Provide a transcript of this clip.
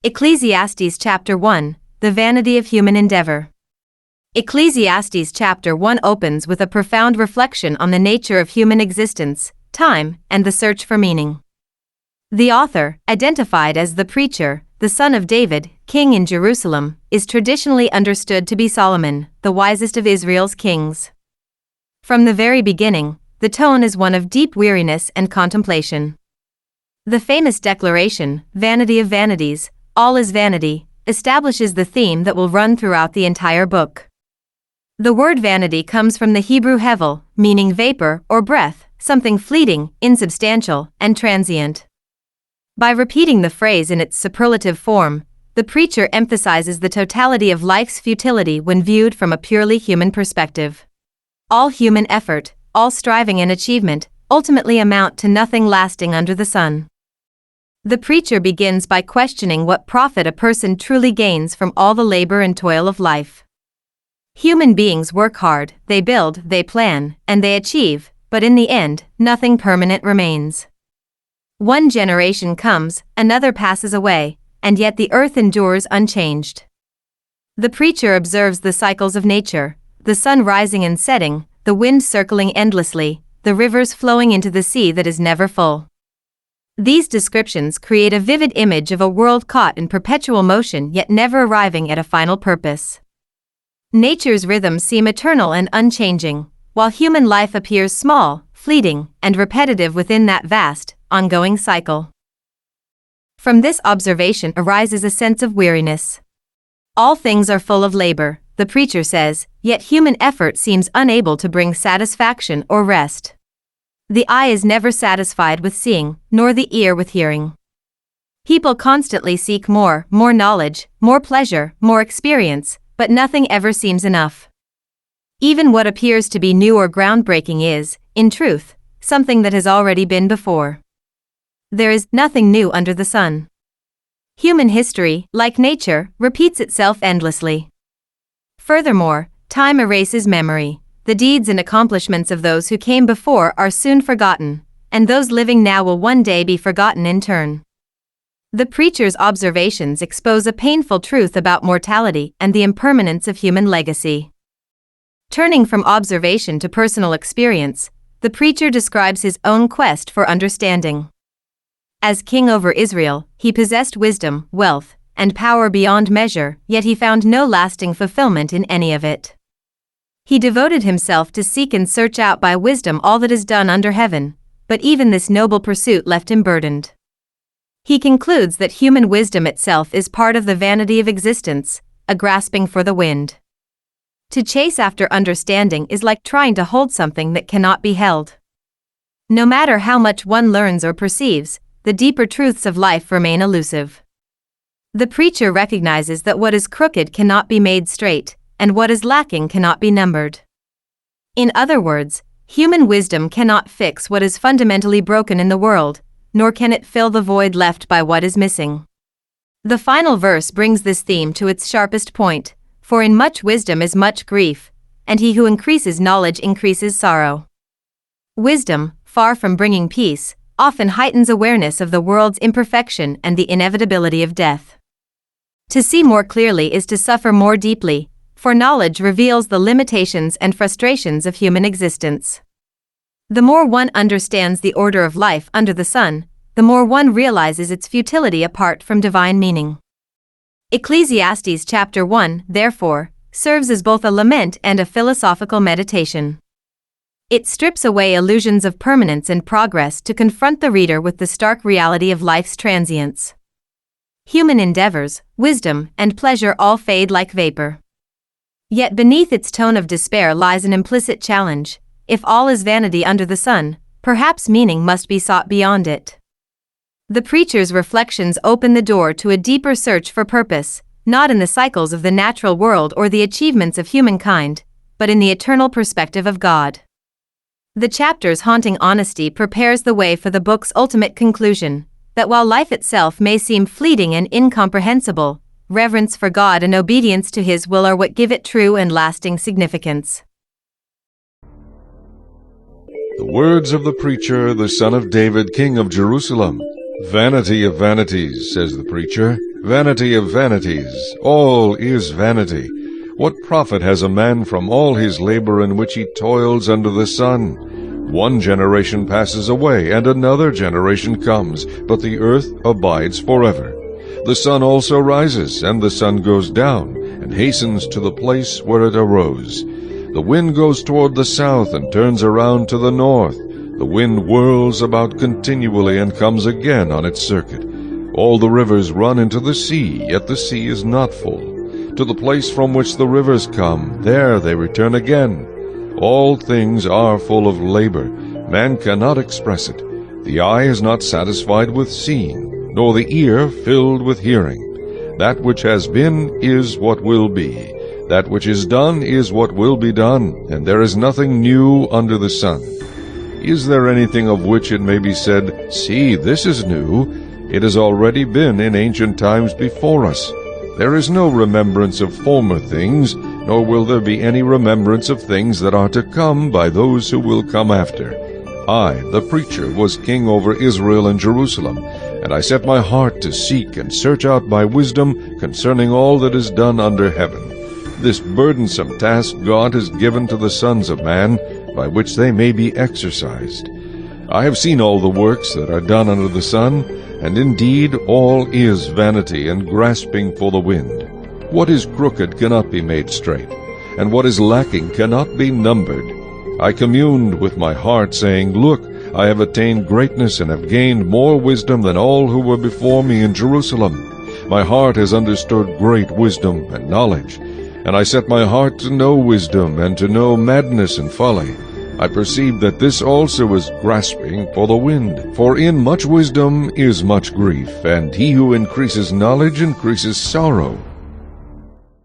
Ecclesiastes chapter 1, The Vanity of Human Endeavor. Ecclesiastes chapter 1 opens with a profound reflection on the nature of human existence, time, and the search for meaning. The author, identified as the preacher, the son of David, king in Jerusalem, is traditionally understood to be Solomon, the wisest of Israel's kings. From the very beginning, the tone is one of deep weariness and contemplation. The famous declaration, "Vanity of vanities, all is vanity," establishes the theme that will run throughout the entire book. The word vanity comes from the Hebrew hevel, meaning vapor or breath, something fleeting, insubstantial, and transient. By repeating the phrase in its superlative form, the preacher emphasizes the totality of life's futility when viewed from a purely human perspective. All human effort, all striving and achievement, ultimately amount to nothing lasting under the sun. The preacher begins by questioning what profit a person truly gains from all the labor and toil of life. Human beings work hard, they build, they plan, and they achieve, but in the end, nothing permanent remains. One generation comes, another passes away, and yet the earth endures unchanged. The preacher observes the cycles of nature, the sun rising and setting, the wind circling endlessly, the rivers flowing into the sea that is never full. These descriptions create a vivid image of a world caught in perpetual motion yet never arriving at a final purpose. Nature's rhythms seem eternal and unchanging, while human life appears small, fleeting, and repetitive within that vast, ongoing cycle. From this observation arises a sense of weariness. All things are full of labor, the preacher says, yet human effort seems unable to bring satisfaction or rest. The eye is never satisfied with seeing, nor the ear with hearing. People constantly seek more knowledge, more pleasure, more experience, but nothing ever seems enough. Even what appears to be new or groundbreaking is, in truth, something that has already been before. There is nothing new under the sun. Human history, like nature, repeats itself endlessly. Furthermore, time erases memory. The deeds and accomplishments of those who came before are soon forgotten, and those living now will one day be forgotten in turn. The preacher's observations expose a painful truth about mortality and the impermanence of human legacy. Turning from observation to personal experience, the preacher describes his own quest for understanding. As king over Israel, he possessed wisdom, wealth, and power beyond measure, yet he found no lasting fulfillment in any of it. He devoted himself to seek and search out by wisdom all that is done under heaven, but even this noble pursuit left him burdened. He concludes that human wisdom itself is part of the vanity of existence, a grasping for the wind. To chase after understanding is like trying to hold something that cannot be held. No matter how much one learns or perceives, the deeper truths of life remain elusive. The preacher recognizes that what is crooked cannot be made straight, and what is lacking cannot be numbered. In other words, human wisdom cannot fix what is fundamentally broken in the world, nor can it fill the void left by what is missing. The final verse brings this theme to its sharpest point, for in much wisdom is much grief, and he who increases knowledge increases sorrow. Wisdom, far from bringing peace, often heightens awareness of the world's imperfection and the inevitability of death. To see more clearly is to suffer more deeply, for knowledge reveals the limitations and frustrations of human existence. The more one understands the order of life under the sun, the more one realizes its futility apart from divine meaning. Ecclesiastes chapter 1, therefore, serves as both a lament and a philosophical meditation. It strips away illusions of permanence and progress to confront the reader with the stark reality of life's transience. Human endeavors, wisdom, and pleasure all fade like vapor. Yet beneath its tone of despair lies an implicit challenge. If all is vanity under the sun, perhaps meaning must be sought beyond it. The preacher's reflections open the door to a deeper search for purpose, not in the cycles of the natural world or the achievements of humankind, but in the eternal perspective of God. The chapter's haunting honesty prepares the way for the book's ultimate conclusion, that while life itself may seem fleeting and incomprehensible, reverence for God and obedience to His will are what give it true and lasting significance. The words of the preacher, the son of David, king of Jerusalem. Vanity of vanities, says the preacher, Vanity of vanities, all is vanity. What profit has a man from all his labor in which he toils under the sun? One generation passes away, and another generation comes, but the earth abides forever. The sun also rises, and the sun goes down, and hastens to the place where it arose. The wind goes toward the south, and turns around to the north. The wind whirls about continually, and comes again on its circuit. All the rivers run into the sea, yet the sea is not full. To the place from which the rivers come, there they return again. All things are full of labor. Man cannot express it. The eye is not satisfied with seeing, nor the ear filled with hearing. That which has been is what will be. That which is done is what will be done, and there is nothing new under the sun. Is there anything of which it may be said, "See, this is new"? It has already been in ancient times before us. There is no remembrance of former things, nor will there be any remembrance of things that are to come by those who will come after. I, the preacher, was king over Israel and Jerusalem, and I set my heart to seek and search out by wisdom concerning all that is done under heaven. This burdensome task God has given to the sons of man, by which they may be exercised. I have seen all the works that are done under the sun, and indeed all is vanity and grasping for the wind. What is crooked cannot be made straight, and what is lacking cannot be numbered. I communed with my heart, saying, Look, I have attained greatness and have gained more wisdom than all who were before me in Jerusalem. My heart has understood great wisdom and knowledge, and I set my heart to know wisdom and to know madness and folly. I perceive that this also is grasping for the wind. For in much wisdom is much grief, and he who increases knowledge increases sorrow.